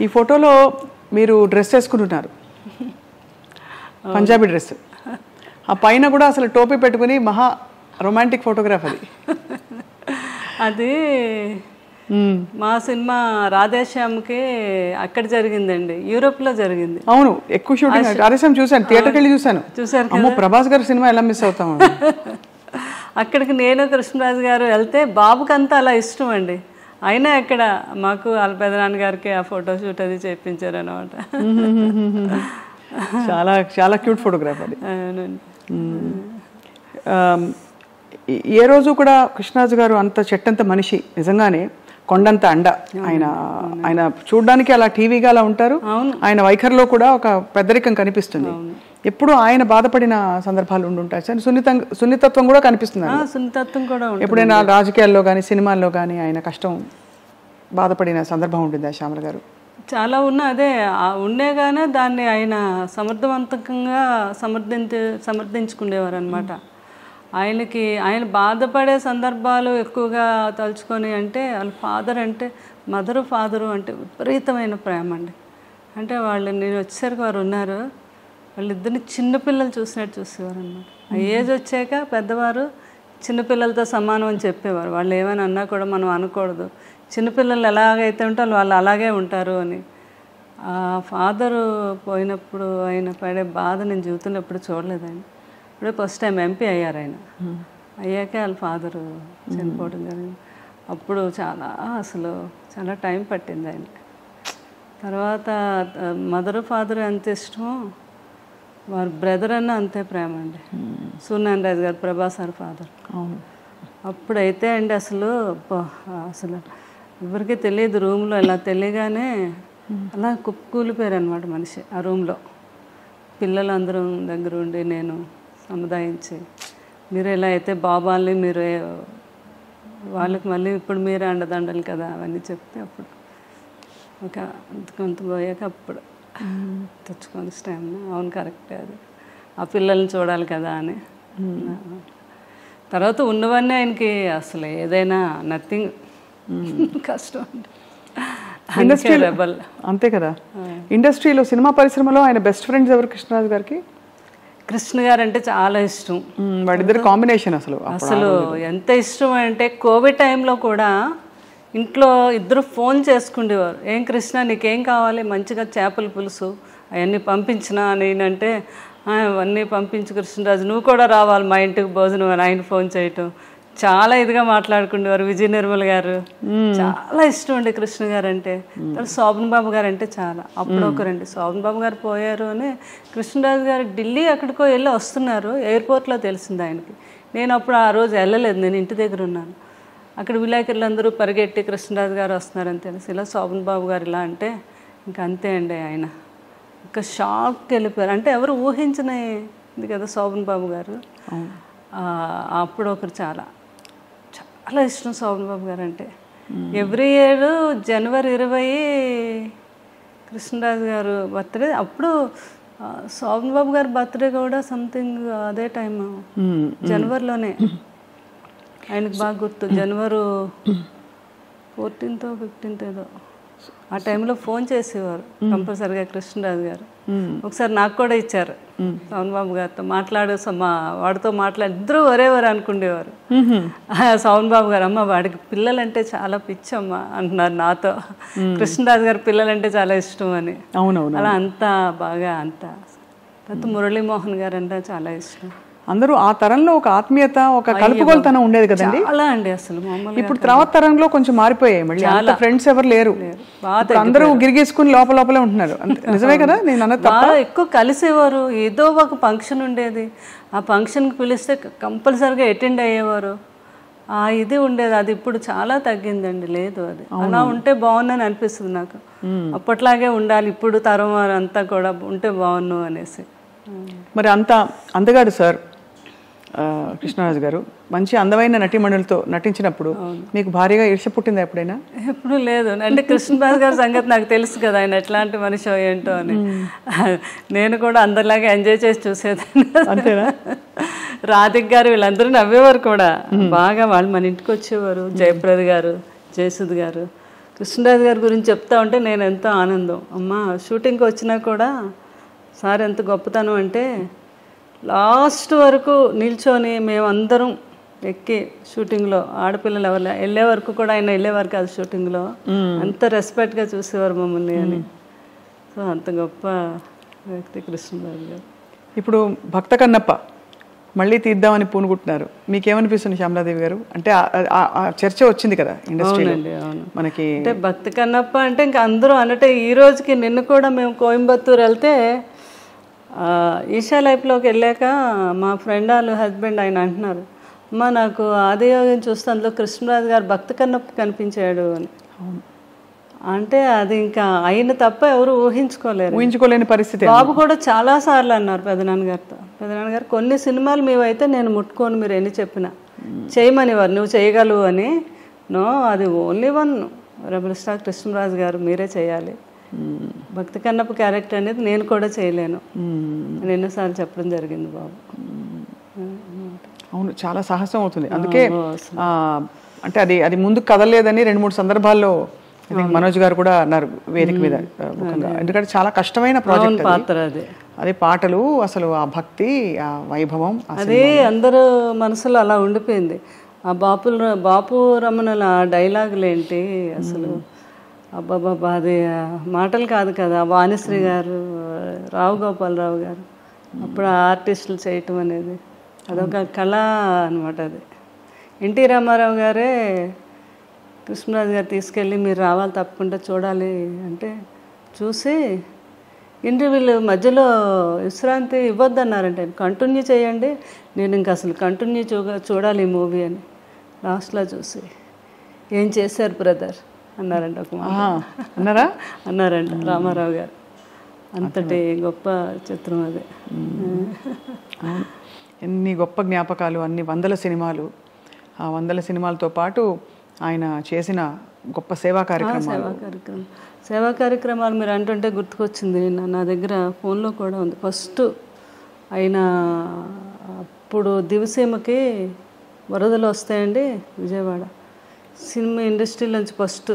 ఈ ఫోటోలో మీరు డ్రెస్ వేసుకుంటున్నారు, పంజాబీ డ్రెస్. ఆ పైన కూడా అసలు టోపీ పెట్టుకుని మహా రొమాంటిక్ ఫోటోగ్రాఫ్ అది. అది మా సినిమా రాధేశ్యామ్కి అక్కడ జరిగిందండి, యూరోప్లో జరిగింది. అవును, ఎక్కువ షూటింగ్. రాధేశ్యామ్ చూశాను, థియేటర్కి వెళ్ళి చూశాను. అమ్మో, ప్రభాస్ గారి సినిమా ఎలా మిస్ అవుతాము. అక్కడికి నేను కృష్ణరాజు గారు వెళ్తే బాబుకంతా అలా ఇష్టం అండి. అయినా అక్కడ మాకు వాళ్ళ పెదనాన్న గారికి ఆ ఫోటో షూట్ అది చేయించారు అనమాట. చాలా చాలా క్యూట్ ఫోటోగ్రాఫ్ అది. ఏ రోజు కూడా కృష్ణరాజు గారు అంత చెట్టంత మనిషి, నిజంగానే కొండంత అండ. ఆయన చూడడానికి అలా టీవీగా అలా ఉంటారు. ఆయన వైఖరిలో కూడా ఒక పెద్దరికం కనిపిస్తుంది. ఎప్పుడు ఆయన బాధపడిన సందర్భాలు ఉండుంటాయి సార్. సున్నితత్వం కూడా కనిపిస్తుంది. సున్నితత్వం కూడా ఎప్పుడైనా రాజకీయాల్లో కానీ సినిమాల్లో కానీ ఆయన కష్టం బాధపడిన సందర్భం ఉంటుందా శ్యామల గారు? చాలా అదే ఉండేగానే దాన్ని ఆయన సమర్థవంతంగా సమర్థించుకునేవారు అనమాట. ఆయన బాధపడే సందర్భాలు ఎక్కువగా తలుచుకొని అంటే వాళ్ళ ఫాదర్ అంటే ఫాదరు అంటే విపరీతమైన ప్రేమ అండి. అంటే నేను వచ్చేసరికి వారు ఉన్నారు, వాళ్ళిద్దరిని చిన్నపిల్లలు చూసినట్టు చూసేవారు అనమాట. ఆ ఏజ్ వచ్చాక పెద్దవారు చిన్నపిల్లలతో సమానం అని చెప్పేవారు. వాళ్ళు ఏమైనా అన్నా కూడా మనం అనకూడదు, చిన్నపిల్లలు ఎలాగైతే ఉంటారో వాళ్ళు అలాగే ఉంటారు అని. ఆ ఫాదరు పోయినప్పుడు ఆయన పడే బాధ నేను జీవితంలో ఎప్పుడు చూడలేదండి. ఇప్పుడే ఫస్ట్ టైం ఎంపీ అయ్యారు ఆయన. అయ్యాకే వాళ్ళ ఫాదరు చనిపోవడం జరిగింది. అప్పుడు చాలా టైం పట్టింది ఆయన. తర్వాత ఫాదర్ ఎంత ఇష్టమో వారి బ్రదర్ అన్న అంతే ప్రేమ అండి. సూర్యనారాయణ రాజు గారు, ప్రభాస్ గారు ఫాదర్. అప్పుడైతే అండి అసలు ఎవరికీ తెలియదు, రూమ్లో ఇలా తెలియగానే అలా కుప్పకూలిపోయారు అనమాట మనిషి ఆ రూమ్లో. పిల్లలందరూ దగ్గర ఉండి నేను సముదాయించి, మీరు ఎలా అయితే బాబాల్ని మీరు వాళ్ళకి మళ్ళీ ఇప్పుడు మీరే అండదండలు కదా అవన్నీ చెప్తే అప్పుడు కొంత పోయాక అప్పుడు తెచ్చుకొని స్టామినా, అవును కరెక్టే అది, ఆ పిల్లల్ని చూడాలి కదా అని. తర్వాత ఉన్నవన్నీ ఆయనకి అసలు ఏదైనా నథింగ్, కష్టం ఇండస్ట్రీ రెబల్ అంతే కదా. ఇండస్ట్రీలో సినిమా పరిశ్రమలో ఆయన బెస్ట్ ఫ్రెండ్స్ ఎవరు కృష్ణరాజు గారికి? కృష్ణ గారు అంటే చాలా ఇష్టం. వాడిద్దరు కాంబినేషన్ అసలు ఎంత ఇష్టం అంటే కోవిడ్ టైంలో కూడా ఇంట్లో ఇద్దరు ఫోన్ చేసుకునేవారు. ఏం కృష్ణ నీకేం కావాలి, మంచిగా చేపల పులుసు అవన్నీ పంపించినా నేనంటే అవన్నీ పంపించు కృష్ణరాజు, నువ్వు కూడా రావాలి మా ఇంటికి భోజనం అని ఆయన ఫోన్ చేయటం. చాలా ఇదిగా మాట్లాడుకునేవారు. విజయ నిర్మల్ గారు చాలా ఇష్టం అండి కృష్ణ గారు అంటే. శోభన్ బాబు గారు అంటే చాలా. అప్పుడు ఒకరండి శోభన్ బాబు గారు పోయారు అని కృష్ణరాజు గారు ఢిల్లీ ఎక్కడికో వెళ్ళి వస్తున్నారు, ఎయిర్పోర్ట్లో తెలిసింది ఆయనకి. నేను అప్పుడు ఆ రోజు వెళ్ళలేదు, నేను ఇంటి దగ్గర ఉన్నాను. అక్కడ విలేకరులు అందరూ పరిగెట్టి కృష్ణరాజు గారు వస్తున్నారని తెలిసి ఇలా శోభన్ బాబు గారు ఇలా అంటే ఇంకా అంతే అండి, ఆయన ఇంకా షాక్కి వెళ్ళిపోయారు. అంటే ఎవరు ఊహించినది కదా శోభన్ బాబు గారు. అప్పుడు ఒకరు చాలా ఇష్టం శోభన్ బాబు గారు అంటే. ఎవ్రీ ఇయర్ జనవరి 20 కృష్ణరాజు గారు బర్త్డే. అప్పుడు శోభన్ బాబు గారి బర్త్డే కూడా సంథింగ్ అదే టైం జనవరిలోనే. ఆయనకు బాగా గుర్తు, జనవరి 14th 15th ఏదో ఆ టైంలో ఫోన్ చేసేవారు కంపల్సరిగా కృష్ణరాజు గారు. ఒకసారి నాకు కూడా ఇచ్చారు శోభన్ బాబు గారితో వాడితో మాట్లాడి ఇద్దరు ఒరేవారు అనుకునేవారు. శోభన్ బాబు గారు అమ్మ వాడికి పిల్లలంటే చాలా పిచ్చమ్మ అంటున్నారు నాతో. కృష్ణరాజు గారు పిల్లలంటే చాలా ఇష్టం అని. అలా అంతా బాగా తర్వాత మురళీమోహన్ గారు అంటే చాలా ఇష్టం. అందరూ ఆ తరంలో ఒక ఆత్మీయత, ఒక కలుపుగోలుతనం ఉండేది కదండి. అలా అండి అసలు ఇప్పుడు తర్వాత తరంలో కొంచెం మారిపోయాయి. మళ్ళీ అంత ఫ్రెండ్స్ ఎవరు లేరు, అందరూ గిరిగేసుకుని లోపలే ఉంటున్నారు. నిజమే కదా, నేను అన్నది బాగా ఎక్కువ కలిసేవారు. ఏదో ఒక ఫంక్షన్ ఉండేది, ఆ ఫంక్షన్కి పిలిస్తే కంపల్సరిగా అటెండ్ అయ్యేవారు. ఇది ఉండేది. అది ఇప్పుడు చాలా తగ్గిందండి, లేదు అది. అలా ఉంటే బాగుందని అనిపిస్తుంది నాకు. అప్పట్లాగే ఉండాలి ఇప్పుడు తరం అంతా కూడా ఉంటే బాగున్ను అనేసి. మరి అంత అందగాడు సార్ కృష్ణరాజు గారు, మంచి అందమైన నటీమణులతో నటించినప్పుడు మీకు భారీగా ఈర్ష్య పుట్టిందా ఎప్పుడైనా? ఎప్పుడు లేదు. అంటే కృష్ణరాజు గారి సంగతి నాకు తెలుసు కదా, ఆయన ఎట్లాంటి మనిషి ఏంటో అని. నేను కూడా అందరిలాగా ఎంజాయ్ చేసి చూసేదాన్ని. అంతేనా? రాధిక్ గారు వీళ్ళందరూ నవ్వేవారు కూడా బాగా. వాళ్ళు మన ఇంటికి వచ్చేవారు, జయప్రద గారు, జయసుద్ గారు, కృష్ణరాజు గారి గురించి చెప్తా ఉంటే నేను ఎంతో ఆనందం. అమ్మ షూటింగ్కి వచ్చినా కూడా సార్ ఎంత గొప్పతనం అంటే లాస్ట్ వరకు నిల్చొని మేమందరం ఎక్కి షూటింగ్లో ఆడపిల్లలు ఎవరు వెళ్ళే వరకు కూడా ఆయన వెళ్ళేవారు కాదు షూటింగ్లో, అంత రెస్పెక్ట్గా చూసేవారు మమ్మల్ని అని. సో అంత గొప్ప వ్యక్తి కృష్ణరాజు గారు. ఇప్పుడు భక్త కన్నప్ప మళ్ళీ తీద్దామని పూనుకుంటున్నారు, మీకేమనిపిస్తుంది శ్యామలాదేవి గారు? అంటే ఆ చర్చ వచ్చింది కదా ఇండస్ట్రీలో మనకి. అంటే భక్త కన్నప్ప అంటే ఇంకా అందరూ అంటే ఈ రోజుకి నిన్న కూడా మేము కోయంబత్తూరు వెళ్తే ఈషా లైఫ్లోకి వెళ్ళాక మా ఫ్రెండ్ వాళ్ళ హస్బెండ్ ఆయన అంటున్నారు, అమ్మ నాకు ఆదియోగం చూస్తే అందులో కృష్ణరాజు గారు భక్త కన్నప్ప కనిపించాడు అని. అంటే అది ఇంకా ఆయన తప్ప ఎవరు ఊహించుకోలేని పరిస్థితి. బాబు కూడా చాలా సార్లు అన్నారు పెదనాన్నగారితో, పెదనాన్నగారు కొన్ని సినిమాలు మేమైతే నేను ముట్టుకోను మీరు ఎన్ని చెప్పినా చేయమనివారు, నువ్వు చేయగలవు అని. నో, అది only one rebel star Krishnaraju గారు మీరే చేయాలి, భక్తి కన్నప్ప క్యారెక్టర్ అనేది నేను కూడా చేయలేను అని ఎన్నోసార్లు చెప్పడం జరిగింది బాబు. అవును, చాలా సాహసం అవుతుంది. అందుకే అంటే అది ముందుకు కదలలేదని 2-3 సందర్భాల్లో మనోజ్ గారు కూడా అన్నారు వేదిక మీద. ఎందుకంటే చాలా కష్టమైన ప్రాజెక్ట్ పాత్ర అది. అదే పాటలు, అసలు ఆ భక్తి, ఆ వైభవం, అదే అందరూ మనసులో అలా ఉండిపోయింది. ఆ బాపు రమణల డైలాగులు ఏంటి అసలు, అబ్బాబాబా అది మాటలు కాదు కదా. వాణిశ్రీ గారు, రావు గోపాలరావు గారు అప్పుడు ఆర్టిస్టులు చేయటం అనేది అదొక కళ అనమాట. అది ఎన్టీ రామారావు గారే కృష్ణరాజు గారు తీసుకెళ్ళి మీరు రావాలి తప్పకుండా చూడాలి అంటే చూసి ఇంటర్వ్యూలు మధ్యలో విశ్రాంతి ఇవ్వద్దన్నారంటే కంటిన్యూ చేయండి, నేను ఇంకా అసలు కంటిన్యూ చూడాలి ఈ మూవీ అని. లాస్ట్లో చూసి ఏం చేశారు బ్రదర్ అన్నారంట ఒక అన్నారా అన్నారంట రామారావు గారు. అంతటి గొప్ప చిత్రం అది. ఎన్ని గొప్ప జ్ఞాపకాలు, అన్ని 100 సినిమాలు. ఆ 100 సినిమాలతో పాటు ఆయన చేసిన గొప్ప సేవా కార్యక్రమాలు మీరు అంటుంటే గుర్తుకొచ్చింది. నా దగ్గర ఫోన్లో కూడా ఉంది. ఫస్ట్ ఆయన అప్పుడు దివసీమకి వరదలు వస్తాయండి విజయవాడ, సినిమా ఇండస్ట్రీలోంచి ఫస్ట్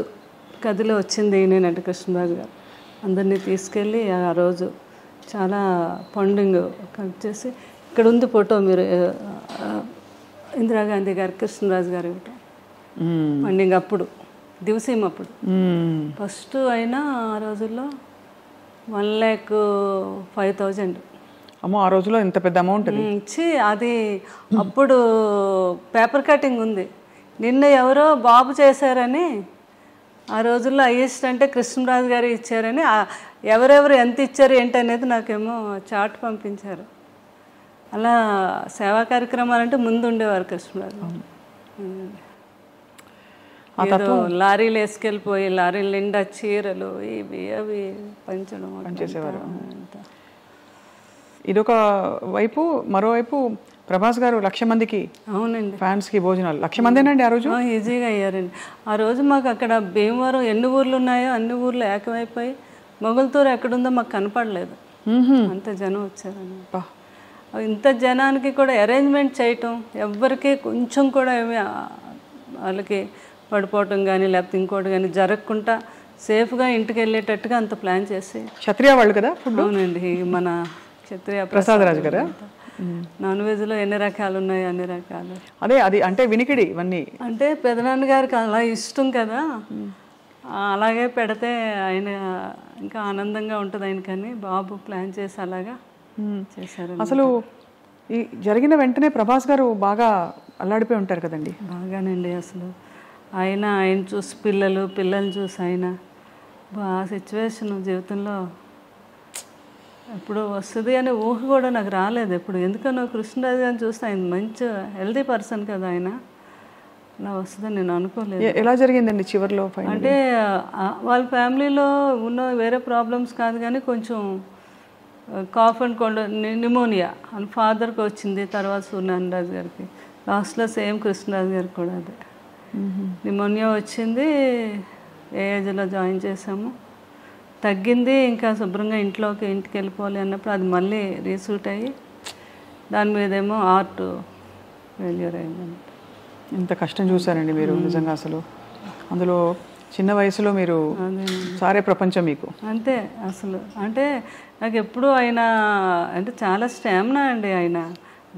కదిలో వచ్చింది నేనంటే కృష్ణరాజు గారు. అందరినీ తీసుకెళ్ళి ఆ రోజు చాలా ఫండింగ్ కలెక్ట్ చేసి, ఇక్కడ ఉంది ఫోటో మీరు, ఇందిరాగాంధీ గారు కృష్ణరాజు గారు ఇవ్వటం ఫండింగ్ అప్పుడు దివసీమ అప్పుడు ఫస్ట్ అయినా ఆ రోజుల్లో 1,05,000. అమ్మో, ఆ రోజులో ఇంత పెద్ద అమౌంట్ ఇచ్చి అది అప్పుడు పేపర్ కటింగ్ ఉంది. నిన్న ఎవరో బాబు చేశారని ఆ రోజుల్లో హైయెస్ట్ అంటే కృష్ణరాజు గారు ఇచ్చారని, ఎవరెవరు ఎంత ఇచ్చారు ఏంటి అనేది నాకేమో చార్ట్ పంపించారు. అలా సేవా కార్యక్రమాలు అంటే ముందు ఉండేవారు కృష్ణరాజు. లారీలు వేసుకెళ్ళిపోయి లారీలు నిండా చీరలు ఇవి అవి పనిచేసేవారు. ఇదొక వైపు. మరోవైపు ప్రభాస్ గారు 1,00,000 మందికి, అవునండి, ఫ్యాన్స్కి భోజనాలు 1,00,000 మందేనండి ఆ రోజు. ఈజీగా అయ్యారండి ఆ రోజు. మాకు అక్కడ భీమవరం ఎన్ని ఊర్లు ఉన్నాయో అన్ని ఊర్లు ఏకమైపోయి మొగల్తూరు ఎక్కడుందో మాకు కనపడలేదు, అంత జనం వచ్చారని. ఇంత జనానికి కూడా అరేంజ్మెంట్ చేయటం, ఎవ్వరికి కొంచెం కూడా ఏమి వాళ్ళకి పడిపోవటం కానీ లేకపోతే ఇంకోటి కానీ జరగకుండా సేఫ్గా ఇంటికి వెళ్ళేటట్టుగా అంత ప్లాన్ చేసి. క్షత్రియ వాళ్ళు కదా? అవునండి, మన క్షత్రియ ప్రసాద్ రాజు గారు. నాన్ వెజ్లో ఎన్ని రకాలు ఉన్నాయి, అన్ని రకాలు. అదే అది అంటే వినికిడి ఇవన్నీ అంటే పెదనాన్న గారికి అలా ఇష్టం కదా, అలాగే పెడితే ఆయన ఇంకా ఆనందంగా ఉంటుంది ఆయనకని బాబు ప్లాన్ చేసి అలాగా చేశారు. అసలు ఈ జరిగిన వెంటనే ప్రభాస్ గారు బాగా అల్లాడిపోయి ఉంటారు కదండి? బాగానండి. అసలు ఆయన చూసి పిల్లల్ని చూసి ఆయన ఆ సిచ్యువేషన్ జీవితంలో ఎప్పుడు వస్తుంది అనే ఊహ కూడా నాకు రాలేదు ఎప్పుడు. ఎందుకనో కృష్ణరాజు గారిని చూస్తే ఆయన మంచి హెల్తీ పర్సన్ కదా, ఆయన అలా వస్తుందని నేను అనుకోలేదు. ఎలా జరిగిందండి చివరిలో? అంటే వాళ్ళ ఫ్యామిలీలో ఉన్న వేరే ప్రాబ్లమ్స్ కాదు కానీ కొంచెం కాఫ్ అండ్ కోల్డ్, న్యూమోనియా వాళ్ళ ఫాదర్కి వచ్చింది, తర్వాత సూర్యనారాయణ గారికి, లాస్ట్లో సేమ్ కృష్ణరాజు గారికి కూడా అదే న్యూమోనియా వచ్చింది. ఏ ఏజ్లో జాయిన్ చేసాము, తగ్గింది, ఇంకా శుభ్రంగా ఇంటికి వెళ్ళిపోవాలి అన్నప్పుడు అది మళ్ళీ రీసూట్ అయ్యి దాని మీదేమో హార్ట్ ఫెయిల్యూర్ అయిందండి. ఎంత కష్టం చూసారండి మీరు నిజంగా. అసలు అందులో చిన్న వయసులో మీరు సారే ప్రపంచం మీకు. అంతే అసలు. అంటే నాకు ఎప్పుడు ఆయన అంటే చాలా స్టామినా అండి ఆయన.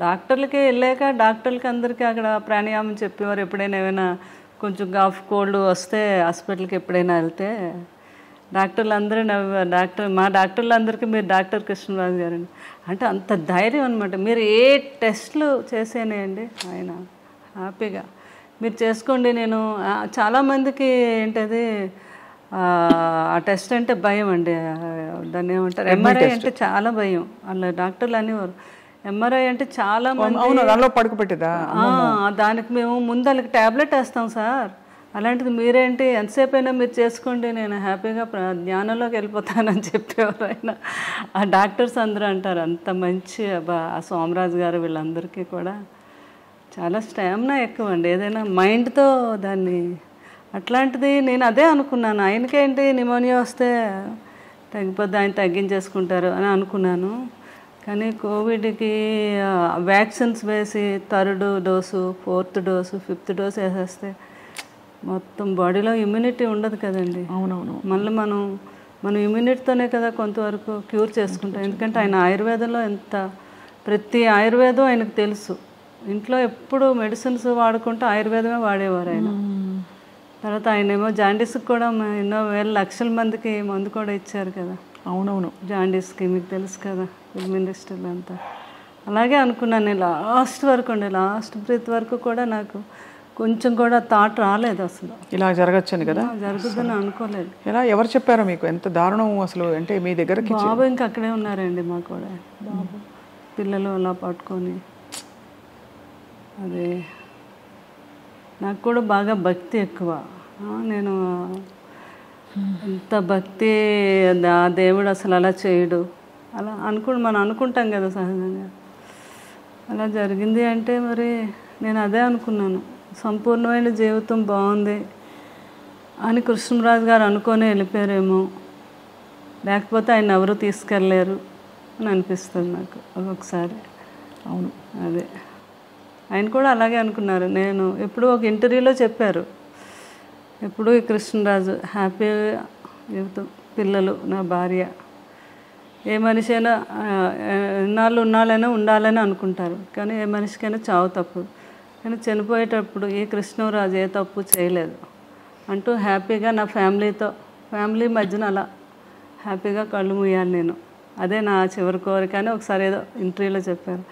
డాక్టర్లకి వెళ్ళాక డాక్టర్లకి అందరికీ అక్కడ ప్రాణాయామం చెప్పేవారు. ఎప్పుడైనా ఏమైనా కొంచెం కాఫ్ కోల్డ్ వస్తే హాస్పిటల్కి ఎప్పుడైనా వెళ్తే డాక్టర్లు అందరూ మా డాక్టర్లందరికీ మీరు డాక్టర్ కృష్ణరాజు గారండి అంటే అంత ధైర్యం అనమాట. మీరు ఏ టెస్ట్లు చేసేనేయండి ఆయన హ్యాపీగా మీరు చేసుకోండి. నేను చాలామందికి ఏంటది ఆ టెస్ట్ అంటే భయం అండి. దాన్ని ఏమంటారు, ఎంఆర్ఐ అంటే చాలా భయం. అలా డాక్టర్లు అనేవారు ఎంఆర్ఐ అంటే చాలా మంది పడుకోబెట్టేదా, దానికి మేము ముందు వాళ్ళకి ట్యాబ్లెట్ వేస్తాం సార్. అలాంటిది మీరేంటి ఎంతసేపు అయినా మీరు చేసుకోండి, నేను హ్యాపీగా జ్ఞానంలోకి వెళ్ళిపోతానని చెప్పేవారు ఆయన. ఆ డాక్టర్స్ అందరూ అంటారు అంత మంచి ఆ సోమరాజు గారు వీళ్ళందరికీ కూడా చాలా స్టామినా ఎక్కువ అండి. ఏదైనా మైండ్తో దాన్ని అట్లాంటిది నేను అదే అనుకున్నాను. ఆయనకేంటి నిమోనియా వస్తే తగ్గిపోద్ది, ఆయన తగ్గించేసుకుంటారు అని అనుకున్నాను. కానీ కోవిడ్కి వ్యాక్సిన్స్ వేసి 3rd dose 4th dose 5th dose వేసేస్తే మొత్తం బాడీలో ఇమ్యూనిటీ ఉండదు కదండి. అవునవును. మళ్ళీ మనం ఇమ్యూనిటీతోనే కదా కొంతవరకు క్యూర్ చేసుకుంటాం. ఎందుకంటే ఆయన ఆయుర్వేదంలో ప్రతి ఆయుర్వేదం ఆయనకు తెలుసు. ఇంట్లో ఎప్పుడు మెడిసిన్స్ వాడుకుంటూ ఆయుర్వేదమే వాడేవారు ఆయన. తర్వాత ఆయన ఏమో జాండీస్కి కూడా ఎన్నో వేల లక్షల మందికి మందు కూడా ఇచ్చారు కదా. అవునవును. జాండీస్కి మీకు తెలుసు కదా, ఫిల్మ్ ఇండస్ట్రీలో అంతా. అలాగే అనుకున్నాను నేను లాస్ట్ వరకు అండి, లాస్ట్ బ్రీత్ వరకు కూడా నాకు కొంచెం కూడా థాట్ రాలేదు అసలు ఇలా జరగచ్చని కదా. జరుగుతుందని అనుకోలేదు. ఎలా ఎవరు చెప్పారు మీకు? ఎంత దారుణం అసలు. అంటే మీ దగ్గరకి బాబు ఇంకా అక్కడే ఉన్నారండి, మాకు కూడా బాబు పిల్లలు అలా పట్టుకొని. అదే నాకు కూడా బాగా భక్తి ఎక్కువ. నేను ఎంత భక్తి, దేవుడు అసలు అలా చేయడు అలా మనం అనుకుంటాం కదా సహజంగా. అలా జరిగింది అంటే మరి నేను అదే అనుకున్నాను, సంపూర్ణమైన జీవితం బాగుంది అని కృష్ణరాజు గారు అనుకొని వెళ్ళిపోయారేమో, లేకపోతే ఆయన ఎవరు తీసుకెళ్ళలేరు అని అనిపిస్తుంది నాకు ఒక్కొక్కసారి. అవును, అదే ఆయన కూడా అలాగే అనుకున్నారు. నేను ఎప్పుడూ ఒక ఇంటర్వ్యూలో చెప్పారు, ఎప్పుడూ ఈ కృష్ణరాజు హ్యాపీగా జీవితం, పిల్లలు, నా భార్య, ఏ మనిషి అయినా ఉన్నాళ్ళైనా ఉండాలని అనుకుంటారు, కానీ ఏ మనిషికైనా చావు తప్పు. కానీ చనిపోయేటప్పుడు ఈ కృష్ణరాజు ఏ తప్పు చేయలేదు అంటూ హ్యాపీగా నా ఫ్యామిలీ మధ్యన అలా హ్యాపీగా కళ్ళు మూయాలి నేను, అదే నా చివరి కోరిక అని ఒకసారి ఏదో ఇంటర్వ్యూలో చెప్పారు.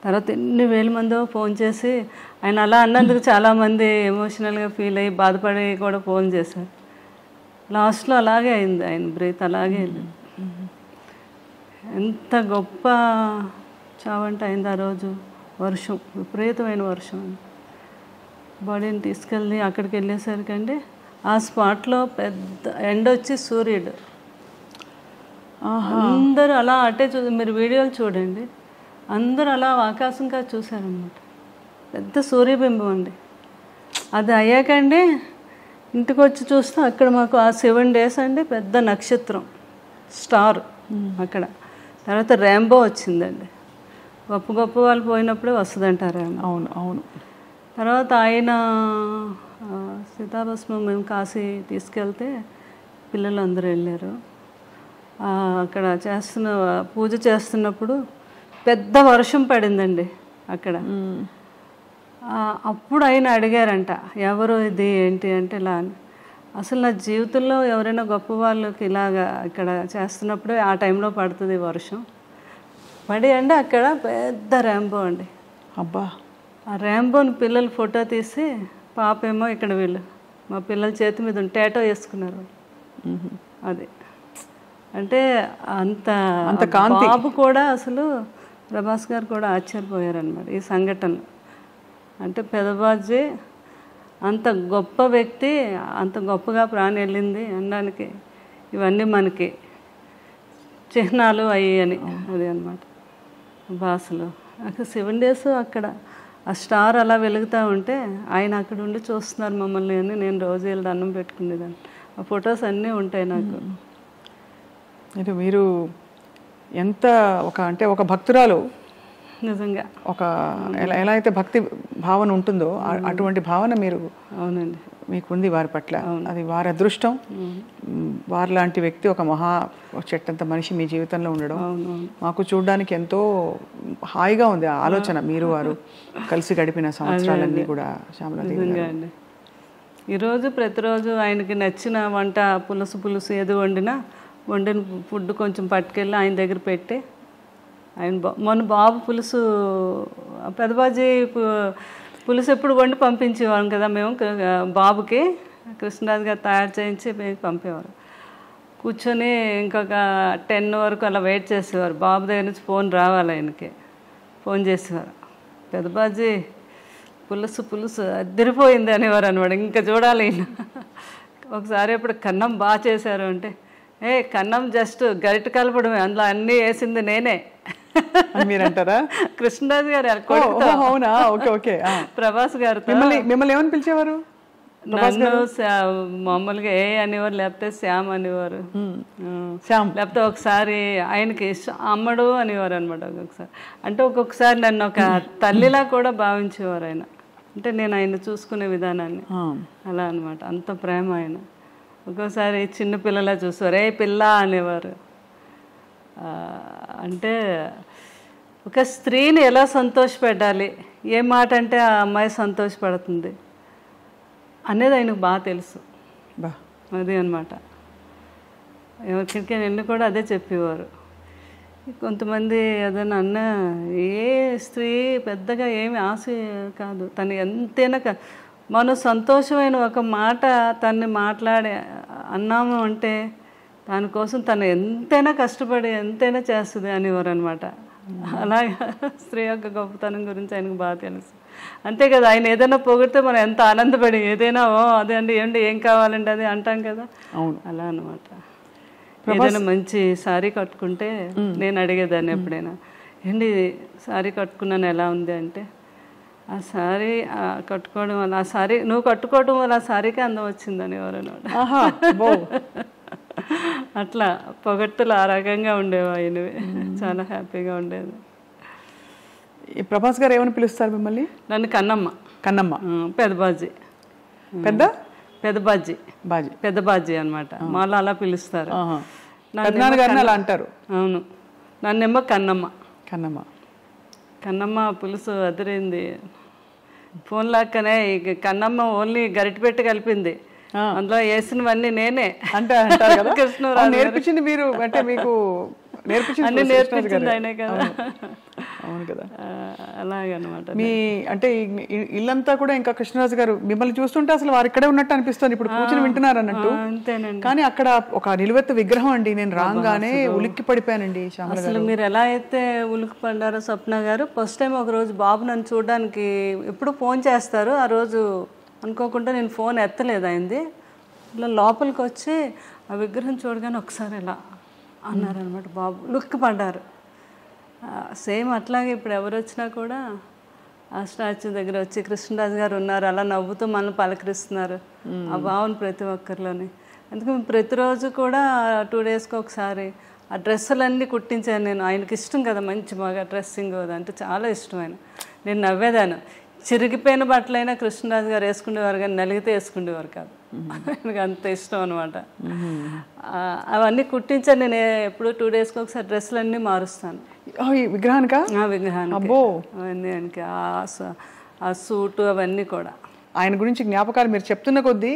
తర్వాత ఎన్ని వేల మందో ఫోన్ చేసి ఆయన అలా అన్నందుకు చాలామంది ఎమోషనల్గా ఫీల్ అయ్యి బాధపడి కూడా ఫోన్ చేశారు. లాస్ట్లో అలాగే అయింది, ఆయన బ్రీత్ అలాగే వెళ్ళింది. ఎంత గొప్ప చావంటే అయింది ఆ రోజు. వర్షం, విపరీతమైన వర్షం. బాడీని తీసుకెళ్ళి అక్కడికి వెళ్ళేసరికండి ఆ స్పాట్లో పెద్ద ఎండ వచ్చి సూర్యుడు, అందరూ అలా అటే మీరు వీడియోలు చూడండి, అందరూ అలా ఆకాశంగా చూశారనమాట. పెద్ద సూర్యబింబం అండి. అది అయ్యాకండి ఇంటికి వచ్చి చూస్తే అక్కడ మాకు ఆ 7 days అండి పెద్ద నక్షత్రం, స్టార్ అక్కడ. తర్వాత రేంబో వచ్చిందండి. గొప్ప వాళ్ళు పోయినప్పుడే వస్తుందంటారు. అవును అవును. తర్వాత ఆయన సీతాభస్మం మేము కాశీ తీసుకెళ్తే పిల్లలు అందరూ వెళ్ళారు. అక్కడ పూజ చేస్తున్నప్పుడు పెద్ద వర్షం పడిందండి అక్కడ. అప్పుడు ఆయన అడిగారంట, ఎవరు ఇది ఏంటి అంటే ఇలా అని. అసలు నా జీవితంలో ఎవరైనా గొప్ప వాళ్ళకి ఇలాగా ఇక్కడ చేస్తున్నప్పుడే ఆ టైంలో పడుతుంది వర్షం పడి అండి. అక్కడ పెద్ద ర్యాంబో అండి. అబ్బా, ఆ ర్యాంబోని పిల్లలు ఫోటో తీసి, పాపేమో ఇక్కడ వీళ్ళు మా పిల్లల చేతి మీద టాటో వేసుకున్నారు. అది అంటే అంత బాబు కూడా అసలు ప్రభాస్ గారు కూడా ఆశ్చర్యపోయారనమాట ఈ సంఘటనలు. అంటే పెదబాజీ అంత గొప్ప వ్యక్తి, అంత గొప్పగా ప్రాణం వెళ్ళింది అనడానికి ఇవన్నీ మనకి చిహ్నాలు అయ్యాయని. అది అనమాట భాషలో. అక్కడ 7 days అక్కడ ఆ స్టార్ అలా వెలుగుతూ ఉంటే ఆయన అక్కడ ఉండి చూస్తున్నారు మమ్మల్ని అని నేను రోజు వెళ్ళి దండం పెట్టుకునేదాన్ని. ఆ ఫొటోస్ అన్నీ ఉంటాయి నాకు. మీరు ఎంత ఒక భక్తురాలు నిజంగా ఒక ఎలా అయితే భక్తి భావన ఉంటుందో అటువంటి భావన మీరు అవునండి మీకుంది వారి పట్ల. అది వారి అదృష్టం. వారి లాంటి వ్యక్తి ఒక చెట్టంత మనిషి మీ జీవితంలో ఉండడం మాకు చూడడానికి ఎంతో హాయిగా ఉంది. ఆ ఆలోచన మీరు వారు కలిసి గడిపిన సంవత్సరాలన్నీ కూడా శ్యామలాదేవి గారు. ఈరోజు ప్రతిరోజు ఆయనకి నచ్చిన వంట పులుసు ఏది వండిన ఫుడ్ కొంచెం పట్టుకెళ్ళి ఆయన దగ్గర పెట్టి ఆయన మొన్న బాబు పులుసు పెదబాజీ పులుసు ఎప్పుడు వండి పంపించేవాళ్ళం కదా మేము బాబుకి. కృష్ణరాజు గారు తయారు చేయించి పంపేవారు. కూర్చొని ఇంకొక 10 వరకు అలా వెయిట్ చేసేవారు. బాబు దగ్గర నుంచి ఫోన్ రావాలి ఆయనకి. ఫోన్ చేసేవారు, పెదబాజీ పులుసు అదిరిపోయింది అనేవారు అనమాట. ఇంకా చూడాలి. ఒకసారి ఇప్పుడు కన్నం బాగా చేశారు అంటే, కన్నం జస్ట్ గరిట కలపడమే, అందులో అన్నీ వేసింది నేనే మీరంటారా? కృష్ణరాజు గారు అవునా? Okay okay. ప్రభాస్ గారితో మిమ్మల్ని ఏమని పిలిచేవారు? నన్ను మామూలుగా అనేవారు, లేకపోతే శ్యామ్ అనేవారు, లేకపోతే ఒకసారి ఆయనకి అమ్మడు అనేవారు అనమాట. ఒక్కొక్కసారి అంటే ఒక్కొక్కసారి నన్ను ఒక తల్లిలా కూడా భావించేవారు ఆయన. అంటే నేను ఆయన చూసుకునే విధానాన్ని అలా అనమాట. అంత ప్రేమ ఆయన. ఒక్కోసారి చిన్న పిల్లలా చూసేవారు, పిల్ల అనేవారు. అంటే ఒక స్త్రీని ఎలా సంతోషపెట్టాలి, ఏ మాట అంటే ఆ అమ్మాయి సంతోషపడుతుంది అనేది ఆయనకు బాగా తెలుసు. అదే అనమాట. ఎవరికైనా వెళ్ళి కూడా అదే చెప్పేవారు. కొంతమంది ఏదైనా అన్న ఏ స్త్రీ పెద్దగా ఏమి ఆశ కాదు, తను ఎంతైనా మనం సంతోషమైన ఒక మాట తన్ని మాట్లాడి అన్నాము అంటే దానికోసం తను ఎంతైనా కష్టపడి ఎంతైనా చేస్తుంది అనేవారు అనమాట. అలాగా స్త్రీ యొక్క గొప్పతనం గురించి ఆయనకు బాగా తెలుసు. అంతే కదా, ఆయన ఏదైనా పొగిడితే మనం ఎంత ఆనందపడి ఏదైనా అదే అండి ఏం కావాలండి అది అంటాం కదా, అలా అనమాట. ఏదైనా మంచి శారీ కట్టుకుంటే నేను అడిగేదాన్ని ఎప్పుడైనా, ఏంటి శారీ కట్టుకున్నాను ఎలా ఉంది అంటే, ఆ శారీ కట్టుకోవడం వల్ల ఆ శారీ నువ్వు కట్టుకోవడం వల్ల ఆ శారీకి అందం వచ్చిందని ఎవరన్నమాట. అట్లా పొగట్టులు ఆ రకంగా ఉండేవి ఆయనవి. చాలా హ్యాపీగా ఉండేది. ప్రభాస్ గారు ఏమని పిలుస్తారు మిమ్మల్ని? నన్ను కన్నమ్మ పెదబాజీ పెద్దబాజీ అనమాట. మాలో అలా పిలుస్తారు. అలా అంటారు. అవును, నన్నేమో కన్నమ్మ పులుసు అదిరింది. ఫోన్ లాక్కనే కన్నమ్మ ఓన్లీ గరిటె పెట్టి కలిపింది, అందులో వేసినవన్నీ నేనే కృష్ణరాజు నేర్పించింది మీరు, అంటే మీకు నేర్పించింది ఆయనే కదా. అవును కదా, అలాగనమాట. మీ అంటే ఇల్లంతా కూడా ఇంకా కృష్ణరాజు గారు మిమ్మల్ని చూస్తుంటే అసలు వారు ఇక్కడే ఉన్నట్టు అనిపిస్తుంది. ఇప్పుడు కూర్చుని వింటున్నారు అన్నట్టు. కానీ అక్కడ ఒక నిలువెత్తు విగ్రహం అండి. నేను రాగానే ఉలిక్కి పడిపోయానండి. అసలు మీరు ఎలా అయితే ఉలిక్కి పడ్డారో స్వప్న గారు, ఫస్ట్ టైం ఒక రోజు బాబు నన్ను చూడడానికి ఎప్పుడు ఫోన్ చేస్తారు, ఆ రోజు అనుకోకుండా నేను ఫోన్ ఎత్తలేదు అయింది. ఇలా లోపలికి వచ్చి ఆ విగ్రహం చూడగానే ఒకసారి ఇలా అన్నారనమాట. బాబు ఉలిక్కి పడ్డారు. సేమ్ అట్లాగే ఇప్పుడు ఎవరు వచ్చినా కూడా ఆ స్టాచ్యూ దగ్గర వచ్చి కృష్ణరాజు గారు ఉన్నారు అలా నవ్వుతూ మనల్ని పలకరిస్తున్నారు. ఆ భావన ప్రతి ఒక్కరిలోని. అందుకే ప్రతిరోజు కూడా 2 డేస్కి ఒకసారి ఆ డ్రెస్సులన్నీ కుట్టించాను నేను. ఆయనకి ఇష్టం కదా మంచి బాగా డ్రెస్సింగ్ అంటే చాలా ఇష్టం. నేను నవ్వేదాను. చిరిగిపోయిన బట్టలైనా కృష్ణరాజు గారు వేసుకునేవారు, కానీ నలిగితే వేసుకునేవారు కాదు. ఆయనకు అంత ఇష్టం అనమాట. అవన్నీ కుట్టించాను నేను. ఎప్పుడు 2 డేస్కి ఒకసారి డ్రెస్సులన్నీ మారుస్తాను విగ్రహానికి. అవన్నీ ఆయనకి ఆ సూటు అవన్నీ కూడా. ఆయన గురించి జ్ఞాపకాలు మీరు చెప్తున్న కొద్దీ